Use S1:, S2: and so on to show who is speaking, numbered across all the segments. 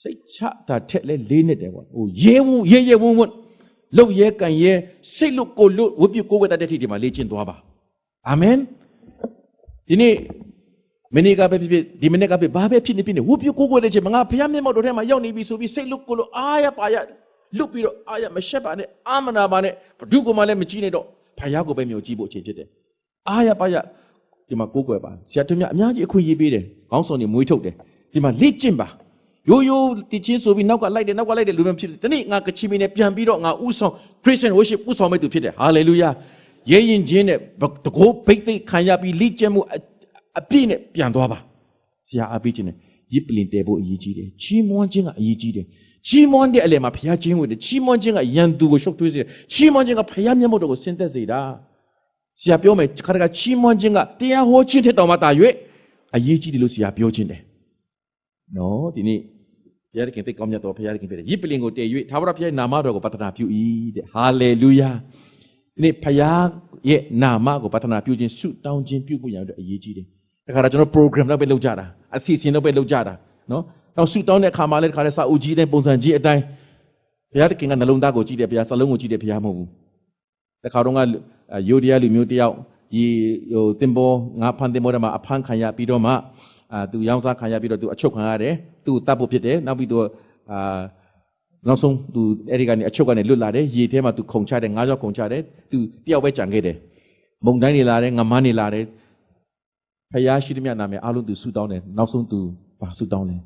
S1: စိတ်ချတာထက်လဲလေးနေတယ်ပေါ့ဟိုရဲဝုန်းလှုပ်ရဲကန်ရဲစိတ်လို့ကိုလို့ဝတ်ပြုကိုးကွယ်တတ်တဲ့ထိဒီမှာလေ့ကျင့်သွားပါအာမင်ဒီနေ့မနေ့ကပဲဖြစ်ဒီမနေ့ကပဲဘာပဲဖြစ်နေဝတ်ပြုကိုးကွယ်တဲ့ချိန်မှာငါဘုရားမျက်မှောက်တော်ထဲမှာရောက်နေပြီဆိုပြီးစိတ်လို့ကိုလို့အားရပါရလွတ်ပြီးတော့အားရမရှက်ပါနဲ့အာမနာပါနဲ့ဘုဒ္ဓကမှလည်းမကြည့်နဲ့တော့ဘုရားကိုပဲမြုံကြည့်ဖို့အချိန်ဖြစ်တယ်အားရပါရဒီမှာကိုးကွယ်ပါဆရာတို့များအများကြီးအခွင့်အရေးပေးတယ်ခေါင်းဆောင်တွေမွေးထုတ်တယ်ဒီမှာလေ့ကျင့်ပါရိုးတချင်းဆိုပြီးနောက်ကလိုက်တယ်လူမျိုးဖြစ်တယ်ဒီနေ့ငါကချီမီနဲ့ပြန်ပြီးတော့ငါဥဆောင် Christian worship ဥဆောင်မဲ့သူဖြစ်တယ်ဟာလေလုယာရဲရင်ချင်းနဲ့တကိုးဘိတ်သိခံရပြီးလေ့ကျင့်မှုအပြည့်နဲ့ပြန်သွားပါဆရာအားပေးခြင်းနဲ့ရစ်ပလင်တဲဖို့အရေးကြီးတယ်ချီးမွမ်းခြင်းကအရေးကြီးတယ်ချီးမွမ်းတဲ့အလယ်မှာဘုရားခြင်းဝင်တယ်ချီးမွမ်းခြင်းကယံသူကိုရှုပ်ထွေးစေတယ်ချီးမွမ်းခြင်းကဘုရားမျက်မှောက်တော်ကိုဆင်းသက်စေတာဆရာပြောမယ်ခါတခါချီးမွမ်းခြင်းကတရားဟောခြင်းထက်တောင်မှတာ၍အရေးကြီးတယ်လို့ဆရာပြောခြင်းတယ်နော်ဒီနေ့ဘုရားခင်သိကောင်းမြတ်တော်ဘုရားခင်ပြတယ်ရစ်ပလင်ကိုတည်၍သာဝရဘုရားနာမတော်ကိုပတ္ထနာပြု၏တဲ့ဟာလေလုယာဒီနေ့ဘုရားရဲ့နာမကိုပတ္ထနာပြုခြင်းဆုတောင်းခြင်းပြုဖို့ရတဲ့အရေးကြီးတယ်တခါတော့ကျွန်တော် program တော့ပဲလုပ်ကြတာအစီအစဉ်တော့ပဲလုပ်ကြတာနော်နောက်ဆုတောင်းတဲ့အခါမှာလည်းတခါလည်းစာအုပ်ကြီးတဲ့ပုံစံကြီးအတိုင်းဘုရားခင်ကနှလုံးသားကိုကြည့်တယ်ဘုရားစလုံးကိုကြည့်တယ်ဘုရားမဟုတ်ဘူးတခါတော့ကယိုဒီယာလူမျိုးတယောက်ဒီဟိုတင်ပေါ်ငါဖန်တင်ပေါ်ထဲမှာအဖမ်းခံရပြီးတော့မှသူရောင်းစားခံရပြီးတော့သူအချုပ်ခံရတယ်သူတတ်ဖို့ဖြစ်တယ်နောက်ပြီးတော့နောက်ဆုံးသူအဲ့ဒီကနေအချုပ်ကနေလွတ်လာတယ်ရေထဲမှာသူခုန်ချတယ်ငါးကြောက်ခုန်ချတယ်သူတယောက်ပဲကြံခဲ့တယ်မုန်တိုင်းနေလာတယ်ငမန်းနေလာတယ်ဖယားရှိသမျှနာမည်အားလုံးသူဆူတောင်းတယ်နောက်ဆုံးသူဘာဆူတောင်းလဲ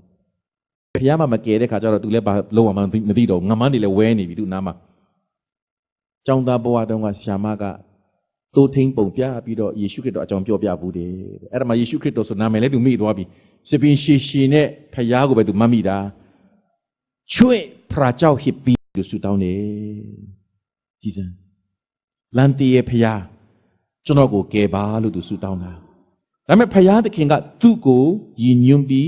S1: ဖယားမှမကယ်တဲ့ခါကျတော့သူလည်းဘာလုံးဝမသိတော့ငမန်းနေလည်းဝဲနေပြီသူနားမှာကျောင်းသားဘဝတုန်းကဆ iam ကတိုးထင်းပုံပြပြီးတော့ယေရှုခရစ်တော်အကြောင်းပြောပြဘူးတယ်အဲ့ဒါမှယေရှုခရစ်တော်ဆိုနာမည်လည်းသူမိသွားပြီစပင်ရှည်နဲ့ဖယားကိုပဲသူမှတ်မိတာချွေဖရာကြောက်ဟစ်ပြီးသူဆူတောင်းတယ်ကြည်စံလန်တီရဲ့ဖယားကျွန်တော်ကိုကယ်ပါလို့သူဆူတောင်းတာဒါပေမဲ့ဖယားသခင်ကသူ့ကိုယဉ်ညွန်းပြီး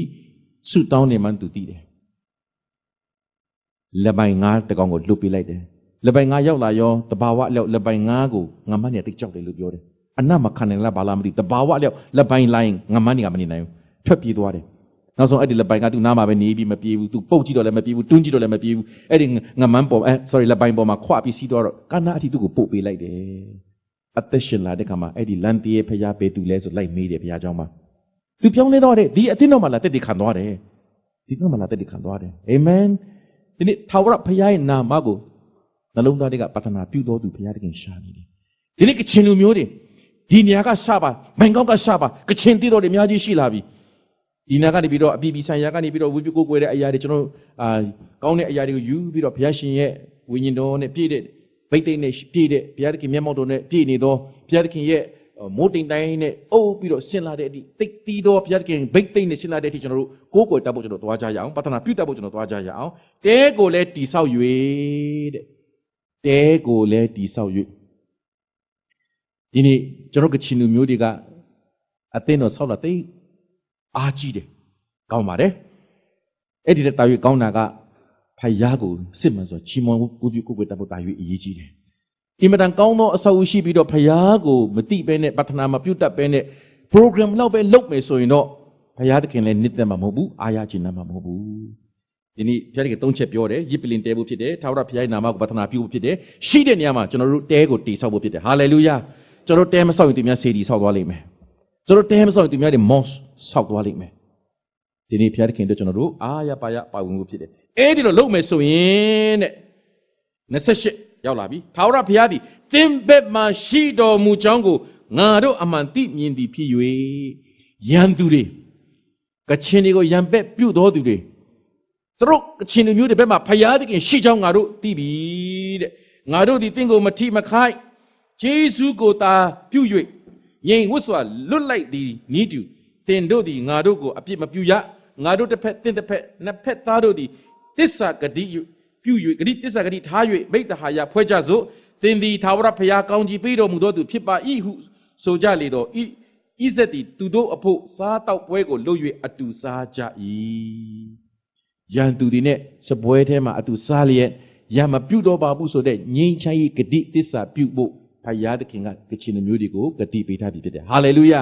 S1: ဆူတောင်းနေမှသူသိတယ်လက်ပိုင်ငါးတကောင်ကိုလွတ်ပေးလိုက်တယ်လက်ပိုင်ငါးရောက်လာရောတဘာဝအလျောက်လက်ပိုင်ငါးကိုငမန်းနေတိတ်ကြောက်တယ်လို့ပြောတယ်အနတ်မခံနိုင်လားဘာလားမသိတဘာဝအလျောက်လက်ပိုင်လိုင်းငမန်းနေကမနေနိုင်ဘူးထွက်ပြေးသွားတယ်နောက်ဆုံးအဲ့ဒီလက်ပိုင်ကသူ့နားမှာပဲနေပြီးမပြေးဘူးသူပုတ်ကြည့်တော့လည်းမပြေးဘူးတွန်းကြည့်တော့လည်းမပြေးဘူးအဲ့ဒီငမန်းပေါ်sorry လက်ပိုင်ပေါ်မှာခွပြီးစီးသွားတော့ကနာအထိသူ့ကိုပုတ်ပေးလိုက်တယ်အသက်ရှင်လာတဲ့ခါမှာအဲ့ဒီလန်တီရဲ့ဖယားပေသူလဲဆိုလိုက်မေးတယ်ဘုရားเจ้าမှာသူပြောင်းလဲတော့တယ်ဒီအသင်းတော်မှာလာတက်တည်ခံသွားတယ်ဒီတော့မှာလာတက်တည်ခံသွားတယ်အာမင်ဒီနေ့ထာဝရဘုရားရဲ့နာမကိုနှလုံးသားတွေကပတ္ထနာပြုတော်သူဘုရားသခင်ရှာနေတယ်ဒီနေ့ကချင်လူမျိုးတွေဒီနေရာကစပါမိုင်ကောက်ကစပါကချင်တည်တော်တွေအများကြီးရှိလာပြီဒီနာကနေပြီးတော့အပြည်ပြည်ဆိုင်ရာကနေပြီးတော့ဝိပုကိုကိုယ်တဲ့အရာတွေကျွန်တော်ကောင်းတဲ့အရာတွေကိုယူပြီးတော့ဘုရားရှင်ရဲ့ဝိညာဉ်တော်နဲ့ပြည့်တဲ့ဗိတ်သိက်နဲ့ပြည့်တဲ့ဘုရားသခင်မျက်မှောက်တော်နဲ့ပြည့်နေသောဘုရားသခင်ရဲ့မိုးတိမ်တိုင်းနဲ့အုပ်ပြီးတော့ဆင်လာတဲ့အထိတိတ်တီးသောဘုရားသခင်ဗိတ်သိက်နဲ့ဆင်လာတဲ့အထိကျွန်တော်တို့ကိုယ်ကိုယ်တပ်ဖို့ကျွန်တော်သွားကြရအောင်ပတ္ထနာပြုတတ်ဖို့ကျွန်တော်သွားကြရအောင်တဲကိုလည်းတိဆောက်၍တဲ့တဲကိုလည်းတိဆောက်၍ဒီနေ့ကျွန်တော်ကချင်လူမျိုးတွေကအသင်းတော်ဆောက်လာတိတ်အားကြီးတယ်ကောင်းပါတယ်အဲ့ဒီတာ၍ကောင်းတာကဖယားကိုစစ်မှန်ဆိုချီးမွမ်းကိုပြုကိုယ်တတ်ဖို့တာ၍အရေးကြီးတယ်အင်မတန်ကောင်းသောအဆောက်အဦရှိပြီးတော့ဖယားကိုမတိပဲနဲ့ပတ္ထနာမပြုတ်တတ်ပဲနဲ့ program လောက်ပဲလုပ်မယ်ဆိုရင်တော့ဖယားသခင်လည်းနှစ်သက်မှာမဟုတ်ဘူးအားရခြင်းမှာမဟုတ်ဘူးဒီနေ့ဘုရားသခင်၃ချက်ပြောတယ်ရစ်ပလင်တဲဖို့ဖြစ်တယ်ထာဝရဘုရားရဲ့နာမကိုပတ္ထနာပြုဖို့ဖြစ်တယ်ရှိတဲ့နေရာမှာကျွန်တော်တို့တဲကိုတိဆောက်ဖို့ဖြစ်တယ်ဟာလေလုယာကျွန်တော်တို့တဲမဆောက်ရင်သူများစေတီဆောက်သွားလိမ့်မယ်ကျွန်တော်တဲမဆောက်ရင်သူများတွေ mosque ဆောက်သွားလိမ့်မယ်ဒီနေ့ဘုရားသခင်တို့ကျွန်တော်တို့အားရပါဝင်ဖို့ဖြစ်တယ်အဲ့ဒီလိုလုပ်မယ်ဆိုရင်တဲ့28ရောက်လာပြီထာဝရဘုရားသည်သင်ဘက်မှရှိတော်မူကြောင်းကိုငါတို့အမှန်သိမြင်သည်ဖြစ်၍ယံသူတွေကချင်တွေကိုယံဘက်ပြုတ်တော်သူတွေသူတို့ကချင်လူမျိုးတွေဘက်မှာဘုရားသခင်ရှိကြောင်းငါတို့သိပြီတဲ့ငါတို့သည်သင်ကိုမထိမခိုက်ဂျေဇုကိုသာပြု၍ငြိမ်ဝတ်စွာလွတ်လိုက်သည်နီးတူသင်တို့သည်ငါတို့ကိုအပြစ်မပြုရငါတို့တစ်ဖက်သင်တစ်ဖက်နှစ်ဖက်သားတို့သည်တစ္ဆာဂတိပြု၍ဂတိတစ္ဆာဂတိထား၍မိတ္တဟာယဖွဲ့ကြစို့သင်သည်ထာဝရဘုရားကောင်းကြီးပေးတော်မူသောသူဖြစ်ပါ၏ဟုဆိုကြလေတော့ဣဇက်သည်သူတို့အဖို့စားတောက်ပွဲကိုလုပ်၍အတူစားကြ၏ယံသူဒီနဲ့စပွဲထဲမှာအတူစားလျက်ရမပြုတ်တော့ပါဘူးဆိုတဲ့ငြိမ်းချမ်းရေးဂတိတစ္ဆာပြုဖို့ဘုရားသခင်ကကချင်မျိုးတွေကိုဂတိပေးထားပြီးဖြစ်တယ်ဟာလေလုယ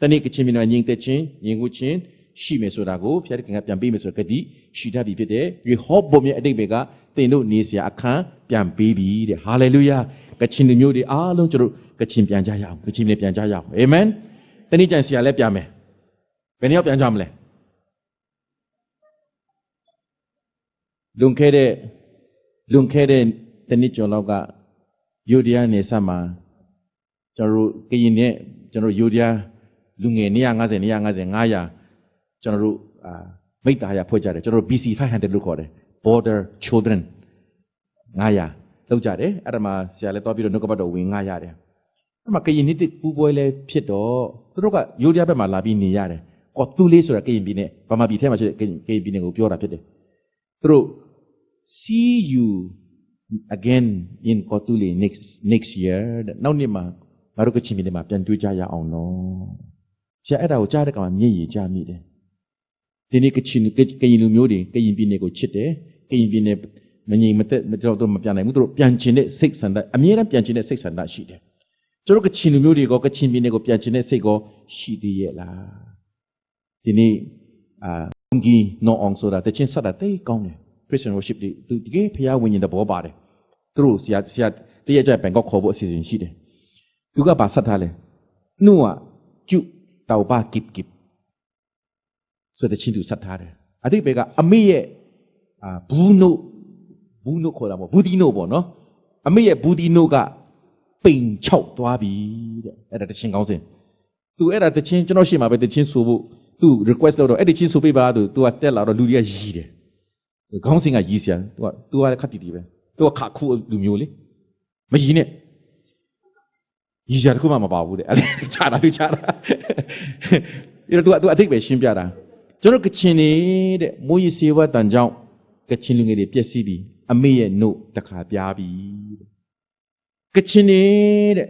S1: ာတနေ့ကချင်မျိုးငြိမ်သက်ခြင်းငြိမ်ဝတ်ခြင်း ရှိမယ်ဆိုတာကိုဖျားတဲ့ခင်ကပြန်ပေးမယ်ဆိုတော့ဂတိရှိတတ်ပြီဖြစ်တယ်ရေဟောဘုံရဲ့အတိတ်တွေကသင်တို့နေစရာအခန်းပြန်ပေးပြီတဲ့ဟာလေလုယာကချင်လူမျိုးတွေအားလုံးကျွန်တော်ကချင်ပြန်ကြရအောင်ကချင်လည်းပြန်ကြရအောင်အာမင်တနည်းကြံဆရာလည်းပြန်မယ်ဘယ်နှယောက်ပြန်ကြမလဲလွန်ခဲ့တဲ့တနည်းကျော်လောက်ကယူဒီယာနေဆက်မှာကျွန်တော်ကရင်နဲ့ကျွန်တော်ယူဒီယာလူငယ်150 900ကျွန်တော်မိတ္တာရဖွဲ့ကြတယ်ကျွန်တော် BC 500လို့ခေါ်တယ် Border Children 900လောက်ကြတယ်အဲ့ဒါမှဆရာလည်းတော့ပြီးတော့နှုတ်ကပတ်တော်ဝင်900တယ်အဲ့မှာကရင်နှစ်ပူပွဲလဲဖြစ်တော့သူတို့ကယူဒီယာဘက်မှာလာပြီးနေရတယ်ကော်သူလေးဆိုတာကရင်ပြည်နယ်ဗမာပြည်ထဲမှာရှိတဲ့ကရင်ပြည်နယ်ကိုပြောတာဖြစ်တယ်သူတို့ see you again in Kotuli next year နောက်နှစ်မှာငါတို့ကချင်ပြည်နယ်မှာပြန်တွေ့ကြရအောင်နော်ဆရာအဲ့ဒါကိုကြားတဲ့ကောင်မျက်ရည်ကျမိတယ်ဒီနေ့ကရင်လူမျိုးတွေကရင်ပြည်နယ်ကိုချစ်တယ်ကရင်ပြည်နယ်မငြိမ်မသက်တော့မပြန်နိုင်ဘူးသူတို့ပြန်ချင်တဲ့စိတ်ဆန္ဒအမြဲတမ်းပြန်ချင်တဲ့စိတ်ဆန္ဒရှိတယ်ကျွန်တော်ကချင်လူမျိုးတွေကကချင်ပြည်နယ်ကိုပြန်ချင်တဲ့စိတ်ကိုရှိသေးရဲ့လားဒီနေ့မုန်ကြီးနော်အောင်ဆိုတာတချင်းဆက်တာတိတ်ကောင်းတယ် Christian worship ဒီတကယ်ဖျားဝိညာဉ်တဘောပါတယ်သူတို့ဆရာတရက်ကြဘန်ကောက်ခေါ်ဖို့အစီအစဉ်ရှိတယ်သူကပါဆက်ထားလဲနှုတ်ကကျုတောက်ပါကိပဆိုတဲ့ချင်းသူဆက်ထားတယ်အတိတ်ဘက်ကအမေရဲ့ဘူးနို့ခေါ်တာပေါ့ဘူးဒီနို့ပေါ့နော်အမေရဲ့ဘူးဒီနို့ကပိန်ချောက်သွားပြီတဲ့အဲ့ဒါတချင်းကောင်းစင်သူအဲ့ဒါတချင်းကျွန်တော်ရှေ့မှာပဲတချင်းဆိုဖို့သူ request လုပ်တော့အဲ့ဒီချင်းဆိုပေးပါသူကတက်လာတော့လူတွေကရီးတယ်ခေါင်းစင်ကရီးစရာသူကခက်တီတီပဲသူကခါခုလူမျိုးလေမရီးနဲ့ရီးစရာတခုမှမပါဘူးတဲ့အဲ့ဒါချတာအဲ့တော့သူအထိတ်ပဲရှင်းပြတာကျွန်တော်ကချင်နေတဲ့မိုးရီစေဝတ်တန်ကြောင့်ကချင်လူငယ်တွေပြည့်စည်ပြီးအမေရဲ့နှုတ်တခါပြားပြီကချင်နေတဲ့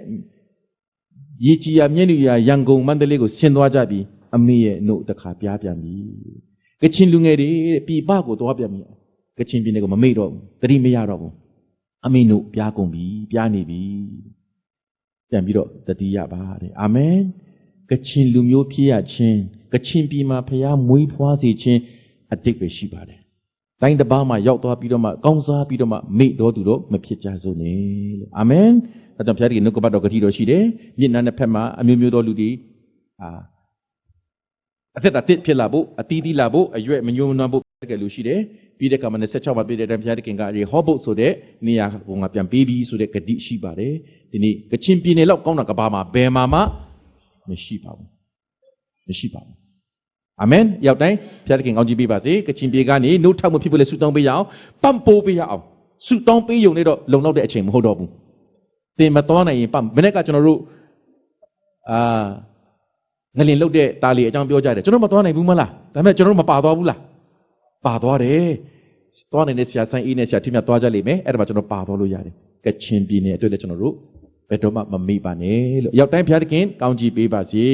S1: ရေကြီးရမြင့်လူရရန်ကုန်မန္တလေးကိုဆင်းသွားကြပြီအမေရဲ့နှုတ်တခါပြားပြန်ပြီကချင်လူငယ်တွေပြည်ပကိုသွားပြန်ပြီကချင်ပြည်နယ်ကိုမမေ့တော့ဘူးတတိမရတော့ဘူးအမေနှုတ်ပြားကုန်ပြီပြားနေပြီပြန်ပြီးတော့တတိယပါတဲ့အာမင်ကချင်လူမျိုးဖြစ်ရခြင်းကချင်ပြည်မှာဖျားမွေးဖွားစေခြင်းအတိတ်ပဲရှိပါတယ်တိုင်းတစ်ပါးမှာရောက်သွားပြီးတော့မှကောင်းစားပြီးတော့မှမေ့တော်သူတို့မဖြစ်ကြစို့နဲ့လို့အာမင်ဒါကြောင့်ဘုရားဒီနှုတ်ကပတ်တော်ဂတိတော်ရှိတယ်မျက်နှာနှစ်ဖက်မှာအမျိုးမျိုးသောလူတွေအသက်ဖြစ်လာဖို့အတီးတီးလာဖို့အရွယ်မညွန်းနှံဖို့တကယ်လို့ရှိတယ်ပြီးတဲ့အခါမှာ26မှာပြည့်တဲ့တန်ဘုရားသခင်ကရေဟောဖို့ဆိုတဲ့နေရာကိုငါပြန်ပေးပြီးဆိုတဲ့ဂတိရှိပါတယ်ဒီနေ့ကချင်ပြည်နယ်လောက်ကောင်းတာကဘာမှာဘယ်မှာမှမရှိပါဘူးအာမင်ရောက်တိုင်းဘုရားသခင်ကောင်းချီးပေးပါစေကချင်ပြည်ကနေနှုတ်ထောက်မှုဖြစ်ဖို့လဲဆုတောင်းပေးရအောင်ပံ့ပိုးပေးရအောင်ဆုတောင်းပေးရုံနဲ့တော့လုံလောက်တဲ့အချိန်မဟုတ်တော့ဘူးသင်မတော်နိုင်ရင်မနေ့ကကျွန်တော်တို့ငလင်လုတ်တဲ့တာလီအကြောင်းပြောကြတယ်ကျွန်တော်မတော်နိုင်ဘူးမလားဒါပေမဲ့ကျွန်တော်တို့မပါသွားဘူးလားပါသွားတယ်သွားနေတဲ့ဆရာဆိုင်အေးနဲ့ဆရာထိမြတ်သွားကြလိမ့်မယ်အဲ့ဒါမှကျွန်တော်ပါသွားလို့ရတယ်ကချင်ပြည်နယ်အတွက်လည်းကျွန်တော်တို့ဘယ်တော့မှမမေ့ပါနဲ့လို့ရောက်တိုင်းဘုရားသခင်ကောင်းချီးပေးပါစေ